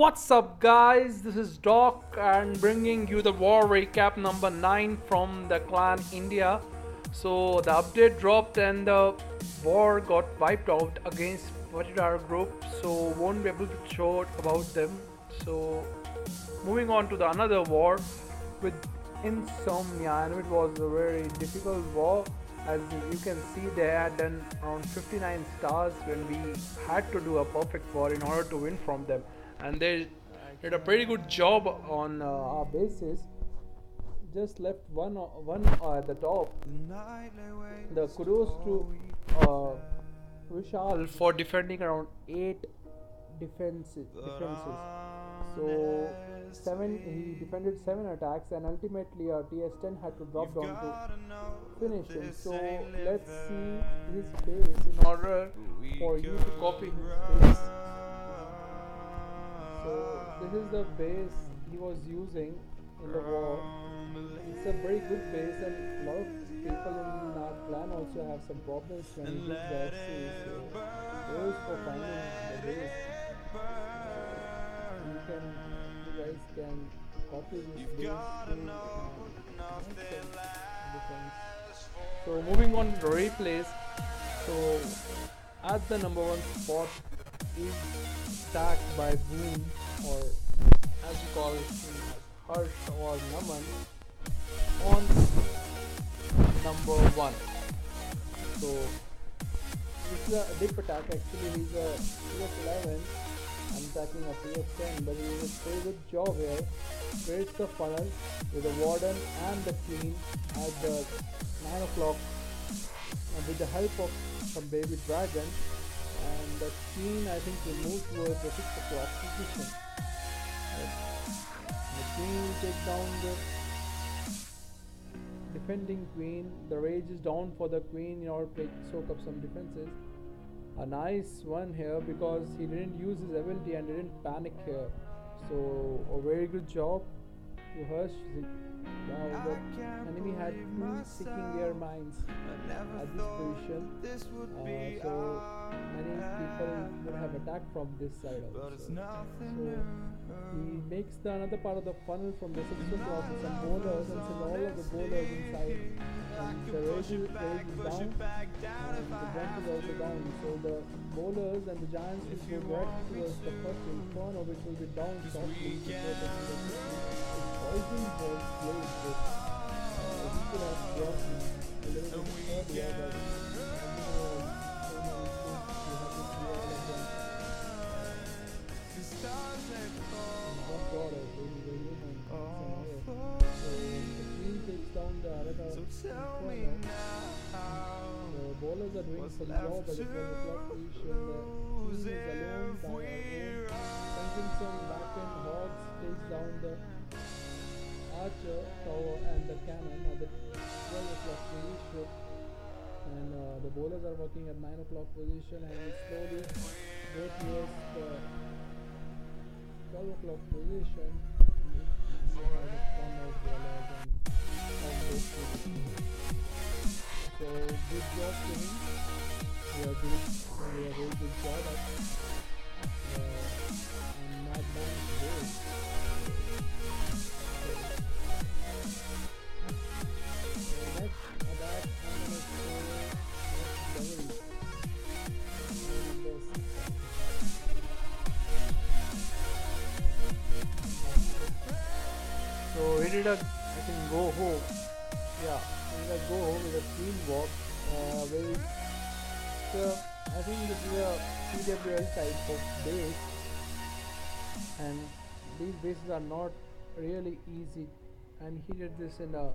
What's up, guys? This is Doc and bringing you the war recap number 9 from the clan India. So, the update dropped and the war got wiped out against particular group, so won't be able to show about them. So, moving on to the another war with Insomnia, and it was a very difficult war. As you can see, they had done around 59 stars when we had to do a perfect war in order to win from them, and they did a pretty good job on our bases. Just left one at the top. The kudos to uh, Vishal for defending around 8 defenses. So he defended 7 attacks, and ultimately our TS10 had to drop down to finish him. So let's see his base in order for you to copy his base. So this is the base he was using in the war. It's a very good base, and a lot of people in our clan also have some problems when you use the FC. So those for finding the base. You guys can copy this base So moving on to the replays. So at the number 1 spot is stacked by Boom, or as you call him, Harsh or Naman, on number 1. So this is a dip attack. Actually, he's a PS11 and attacking a PS10, but he did a very good job here. Creates the funnel with the warden and the queen at the 9 o'clock with the help of some baby dragon, and the queen I think will move towards the 6 o'clock position. The queen will take down the defending queen. The rage is down for the queen in order to soak up some defenses. A nice one here because he didn't use his ability and didn't panic here. So a very good job to Harsh. Now the enemy had 2 sticking air mines at this position, so many people would have attacked from this side also. So he makes the another part of the funnel from the 6 o'clock with some bowlers and sends all of the bowlers inside, and the rage is down and the jump is also down. So the bowlers and the giants will go direct towards the first inferno, which will be down softly before the poison was played with. He could have dropped a little bit earlier, but takes down the Arata Inferno. The bowlers are doing some job, but it was a clock position. The queen is alone by her own. Sending some back-end hogs, takes down the archer tower and the cannon at the 12 o'clock position, and the bowlers are working at 9 o'clock position, and we slowly go towards the 12 o'clock position. So good job to him. We are doing a very good job at Madman's base. Next attack, I'm going to show next level. So he did a, I think, go home. Yeah, he did a go home with a queen walk. So I think this is a PWL type of base, and these bases are not really easy. And he did this in a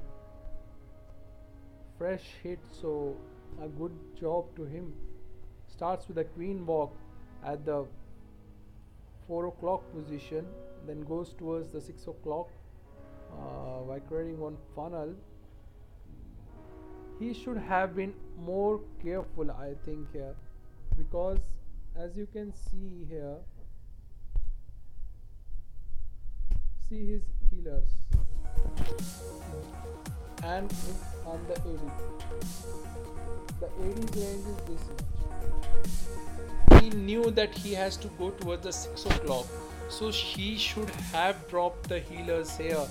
fresh hit, so a good job to him. Starts with a queen walk at the 4 o'clock position, then goes towards the 6 o'clock by creating one funnel. He should have been more careful, I think, here, because as you can see here, see his healers and on the AD. The AD's range is this much. He knew that he has to go towards the 6 o'clock, So he should have dropped the healers here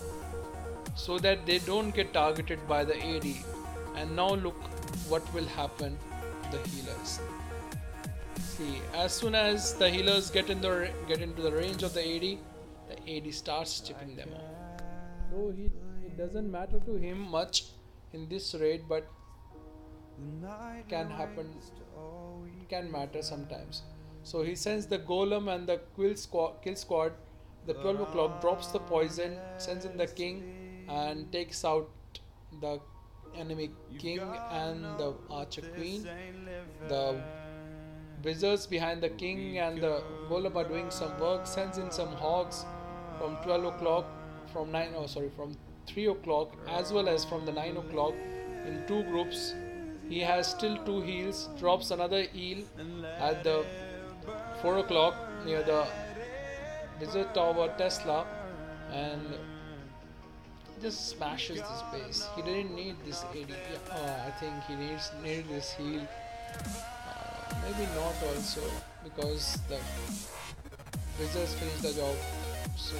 so that they don't get targeted by the AD. And now look what will happen to the healers. See, as soon as the healers get into the range of the AD starts chipping them off. So it doesn't matter to him much in this raid, but can happen, can matter sometimes. So he sends the golem and the kill squad. The 12 o'clock drops the poison, sends in the king, and takes out the enemy king and the archer queen. The wizards behind the king and the golem are doing some work, sends in some hogs from 12 o'clock, from 3 o'clock, as well as from the 9 o'clock in two groups. He has still two heals, drops another heal at the 4 o'clock near the wizard tower Tesla, and just smashes this base. He didn't need this AD. I think he needed this heal. Maybe not also, because the wizards finished the job. So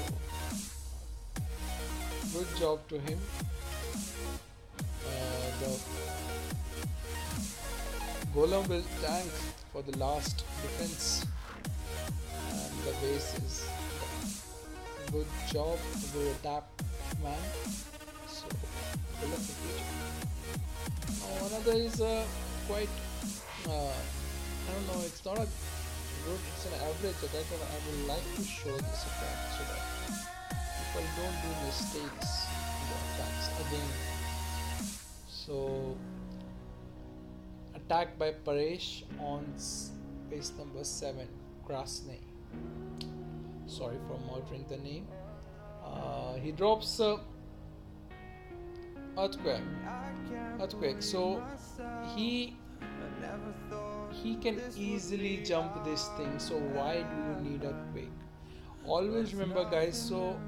good job to him. The golem will tank for the last defense, and the base is good job, good attack, man. So good luck with it. Now another is quite I don't know, it's not a good, it's an average attack, but I would like to show this attack so that people don't do mistakes in the attacks again. So attack by Paresh on base number 7, Krasny. Sorry for murdering the name. He drops earthquake. So he can easily jump this thing. So why do you need a quake? Always remember, guys. So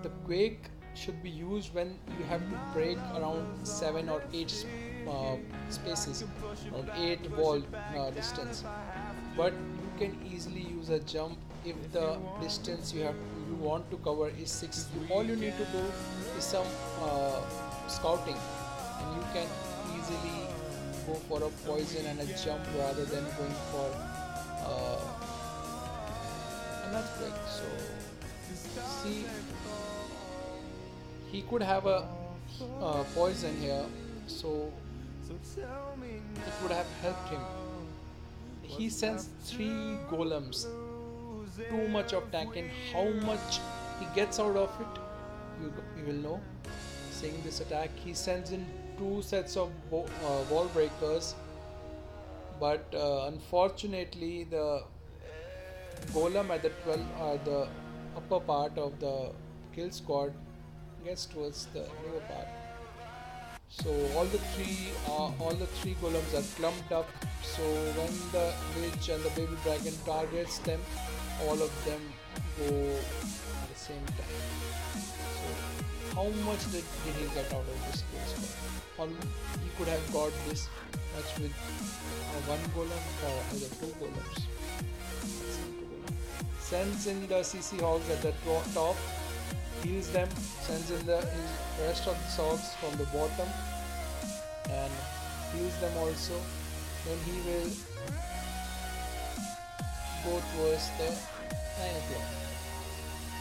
the quake should be used when you have to break around 7 or 8 spaces, around 8 wall distance. But you can easily use a jump if the distance you want to cover is 6. All you need to do is some scouting, and you can easily go for a poison and a jump rather than going for an earthquake. So see, he could have a poison here, so it would have helped him. He sends 3 golems, too much of tanking. How much he gets out of it, you will know. Seeing this attack, he sends in 2 sets of wall breakers, but unfortunately the golem at the upper part of the kill squad gets towards the lower part. So all the three golems are clumped up. So when the witch and the baby dragon targets them, all of them go at the same time. So how much did he get out of this kill squad? He could have got this much with 1 golem or either 2 golems. Sends in the CC hogs at the top, heals them, sends in the rest of the hogs from the bottom and heals them also. Then he will go towards the 9 o'clock.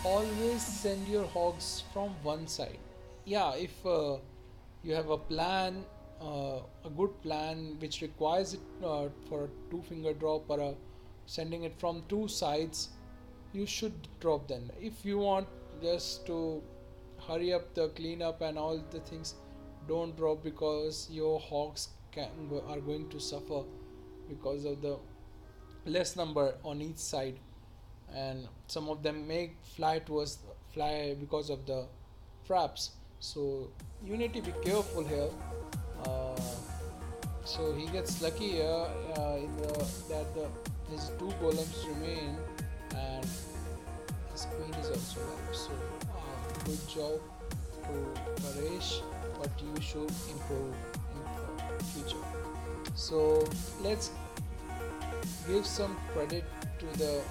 Always send your hogs from one side. Yeah, if you have a plan, a good plan which requires it for a 2-finger drop or sending it from 2 sides, you should drop them. If you want just to hurry up the cleanup and all the things, don't drop, because your hogs are going to suffer because of the less number on each side, and some of them may fly because of the traps. So you need to be careful here. So he gets lucky here his 2 golems remain and his queen is also alive. So good job to Paresh, but you should improve in the future. So let's give some credit to the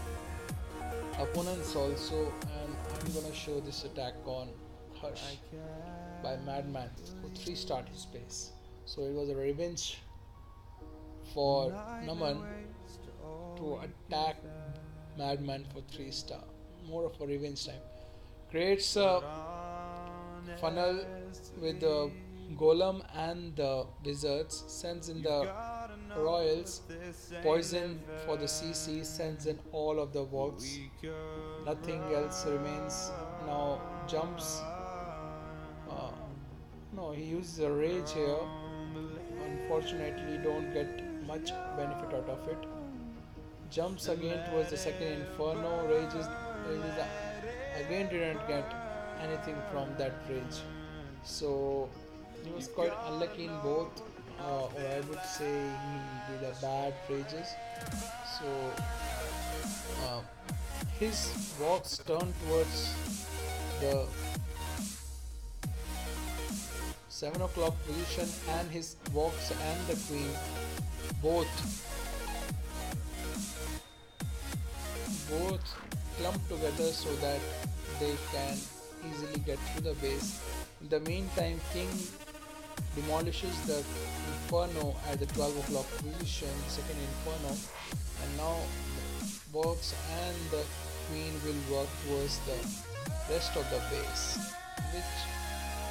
opponents also, and I'm gonna show this attack on Hush by Madman who 3-starred his base. So it was a revenge for Naman to attack Madman for 3-star. More of a revenge time. Creates a funnel with the golem and the wizards, sends in the royals, poison for the CC, sends in all of the works, nothing else remains. Now jumps, uh, no, he uses a rage here, unfortunately don't get much benefit out of it. Jumps again towards the second inferno, rages again didn't get anything from that rage. So he was quite unlucky in both, or I would say he did a bad rages. So uh, his walks turned towards the 7 o'clock position, and his walks and the queen both clump together so that they can easily get through the base. In the meantime, king demolishes the inferno at the 12 o'clock position, second inferno, and now works and the queen will work towards the rest of the base, which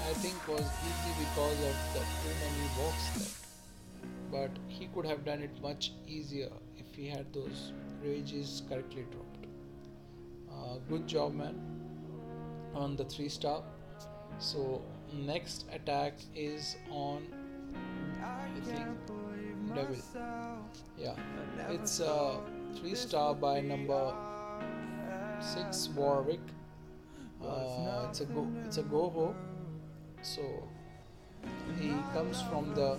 I think was easy because of the too many walks left. But he could have done it much easier if he had those rages correctly dropped. Good job, man, on the 3-star. So next attack is on, I think, Devil. Yeah, it's a 3-star by number 6 Warwick. It's a go-ho. So he comes from the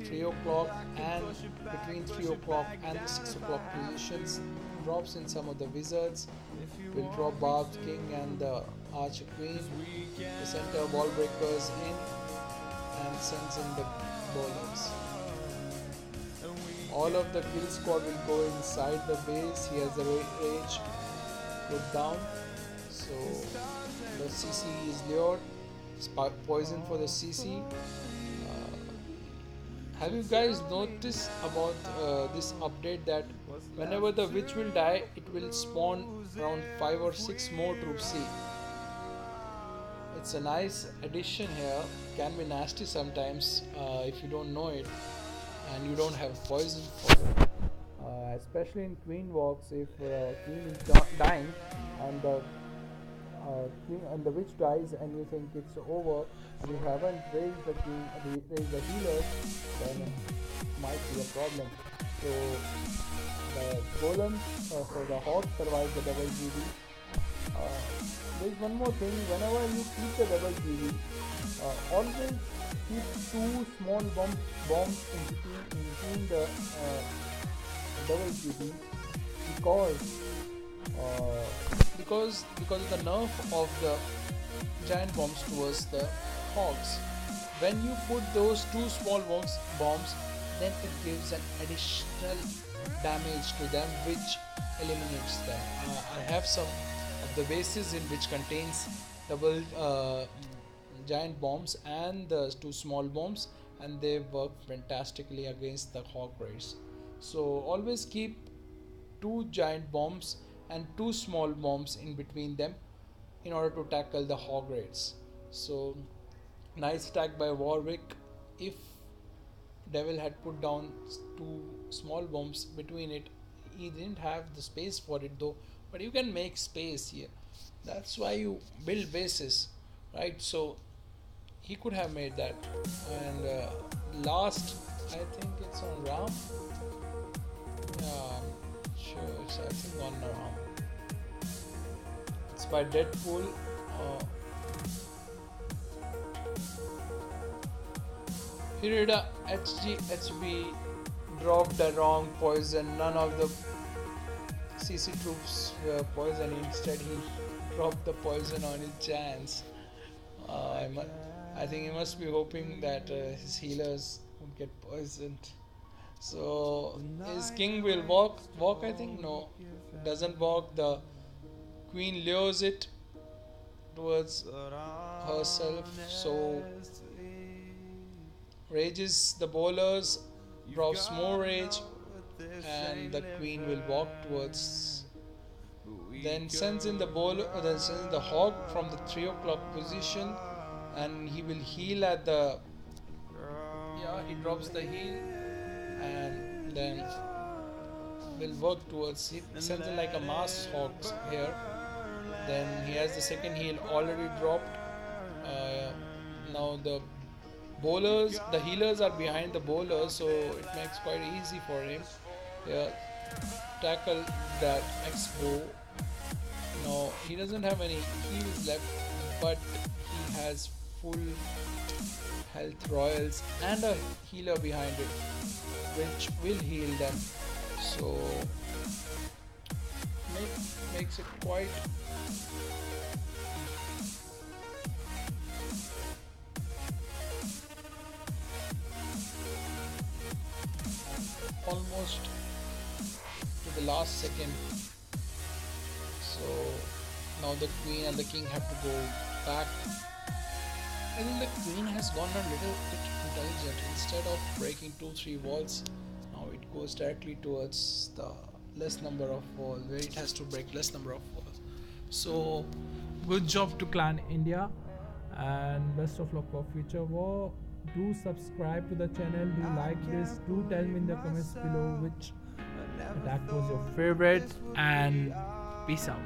3 o'clock and between 3 o'clock and the 6 o'clock positions, drops in some of the wizards, will drop Barbed King and the Archer Queen, the center ball breakers in, and sends in the bowlers. All of the kill squad will go inside the base. He has the rage put down, so the CC is lured. Poison for the CC. Have you guys noticed about this update that whenever the witch will die, it will spawn around 5 or 6 more troops? See, it's a nice addition here. Can be nasty sometimes if you don't know it and you don't have poison for it. Especially in queen walks, if queen is dying and the queen and the witch dies and you think it's over and you haven't raised the healers, then it might be a problem. So the golem for the hawk survives the double GD. There is one more thing: whenever you keep the double GD, always keep 2 small bombs in between the double GD, because of the nerf of the giant bombs towards the hogs. When you put those 2 small bombs, then it gives an additional damage to them, which eliminates them. I have some of the bases in which contains double giant bombs and the 2 small bombs, and they work fantastically against the hog raids. So always keep 2 giant bombs and 2 small bombs in between them in order to tackle the hog raids. So nice attack by Warwick. If Devil had put down 2 small bombs between it, he didn't have the space for it though, but you can make space here. That's why you build bases, right? So he could have made that. And last, I think it's on Ram. Yeah, sure, it's I think on Ram. It's by Deadpool. He did a HB, dropped the wrong poison. None of the CC troops were poisoned. Instead, he dropped the poison on his giants. I think he must be hoping that his healers would get poisoned. So his king will walk. I think no, doesn't walk. The queen lures it towards herself. So rages the bowlers, drops more rage, and the queen will walk towards. Then sends in the bowler, then sends in the hawk from the 3 o'clock position, and he will heal at the. Yeah, he drops the heel, and then will work towards. He sends in like a mass hawk here. Then he has the second heel already dropped. Now the healers are behind the bowlers, so it makes quite easy for him. Yeah, tackle that X-bow. No, he doesn't have any heals left, but he has full health royals and a healer behind it, which will heal them. So makes it quite almost to the last second. So now the queen and the king have to go back. I think the queen has gone a little bit intelligent. Instead of breaking 2-3 walls, now it goes directly towards the less number of walls, where it has to break less number of walls. So good job to Clan India, and best of luck for future war. Do subscribe to the channel, do like this, do tell me in the comments below which attack was your favorite, and peace out.